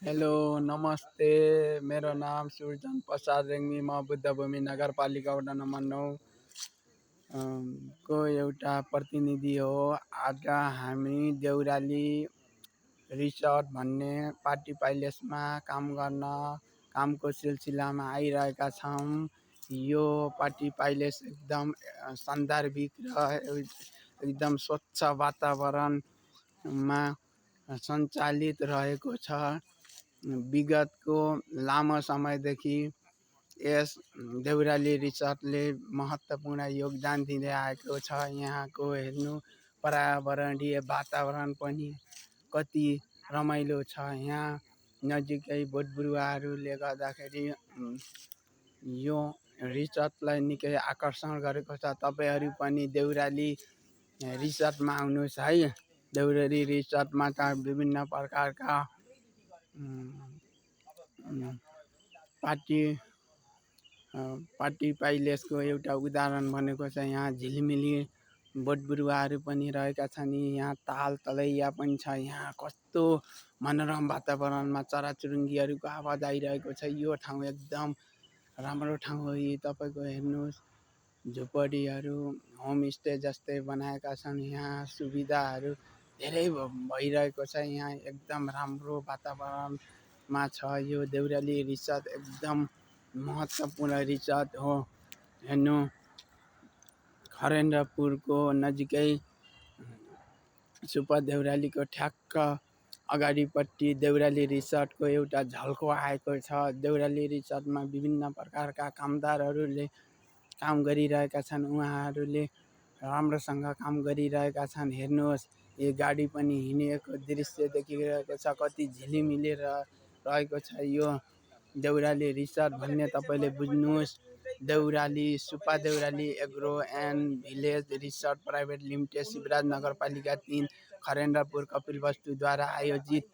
Hello नमस्ते, मेरो नाम सुरजन प्रसाद रेग्मी। म बुद्धभूमि नगरपालिकाबाट नम्बर 9 को एउटा प्रतिनिधि हो। आज हामी देउराली रिसोर्ट भन्ने पार्टी पैलेसमा कामको सिलसिलामा आइरहेका छौँ। यो पार्टी पैलेस एकदम सान्दर्भिक र एकदम स्वच्छ वातावरणमा सञ्चालित रहेको छ। विगतको लामो समयदेखि यस देउराली रिसोर्टले महत्त्वपूर्ण योगदान दिँदै आएको छ। यहाँको हेर्नु पर्यावरणीय वातावरण पनि कति रमाइलो छ। यहाँ नजिकै बोटबिरुवाहरूले गर्दाखेरि यो रिसोर्टलाई निकै आकर्षण गरेको छ। तपाईहरू पनि देउराली रिसोर्टमा आउनुहोस् है। देउराली रिसोर्टमा त विभिन्न प्रकारका पार्टी पैलेसको एउटा उदाहरण बनेको छ। यहाँ झिलिमिली बोटबिरुवाहरू पनि रहेका छन्। यहाँ ताल तलैया पनि छ। यहाँ कस्तो मनोरम वातावरणमा चराचुरुङ्गीहरूको आवाज आइरहेको छ। यो ठाउँ एकदम राम्रो ठाउँ हो। यी तपाईँको हेर्नुहोस् झुपडीहरू होमस्टे जस्तै बनाएका छन्। यहाँ सुविधाहरू धेरै भइरहेको छ। यहाँ एकदम राम्रो वातावरणमा छ। यो देउराली रिसोर्ट एकदम महत्त्वपूर्ण रिसोर्ट हो। हेर्नु खरेन्द्रपुरको नजिकै सुपर देउरालीको ठ्याक्क अगाडिपट्टि देउराली रिसोर्टको एउटा झल्को आएको छ। देउराली रिसोर्टमा विभिन्न प्रकारका कामदारहरूले काम गरिरहेका छन्। उहाँहरूले राम्रोसँग काम गरिरहेका छन्। हेर्नुहोस् यो गाडी पनि हिँडेको दृश्य देखिरहेको छ। कति झिलिमिली रहेको छ। यो देउराली रिसोर्ट भन्ने तपाईँले बुझ्नुहोस्। Deurali Supa Deurali agro and village resort private limited Shivraj नगरपालिका 3 खरेन्द्रपुर कपिलवस्तुद्वारा आयोजित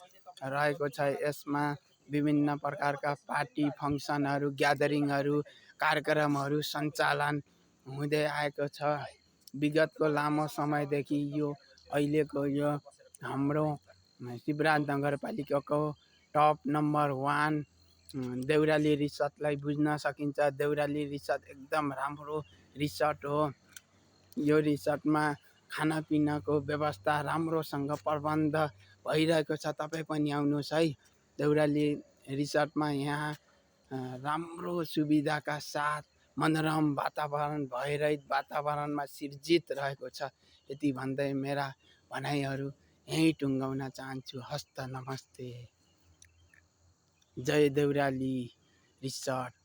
रहेको छ। यसमा विभिन्न प्रकारका पार्टी फङ्सनहरू ग्यादरिङहरू कार्यक्रमहरू सञ्चालन हुँदै आएको छ। विगतको लामो समयदेखि यो अहिलेको यो हाम्रो शिवराज नगरपालिकाको टप नम्बर 1 देउराली रिसोर्टलाई बुझ्न सकिन्छ। देउराली रिसोर्ट एकदम राम्रो रिसोर्ट हो। यो रिसोर्टमा खानापिनाको व्यवस्था राम्रोसँग प्रबन्ध भइरहेको छ। तपाईँ पनि आउनुहोस् है देउराली रिसोर्टमा। यहाँ राम्रो सुविधाका साथ मनोरम वातावरण भयरहित वातावरणमा सिर्जित रहेको छ। यति भन्दै मेरा भनाइहरू यहीँ टुङ्गाउन चाहन्छु। हस्त नमस्ते। जय देउराली रिसोर्ट।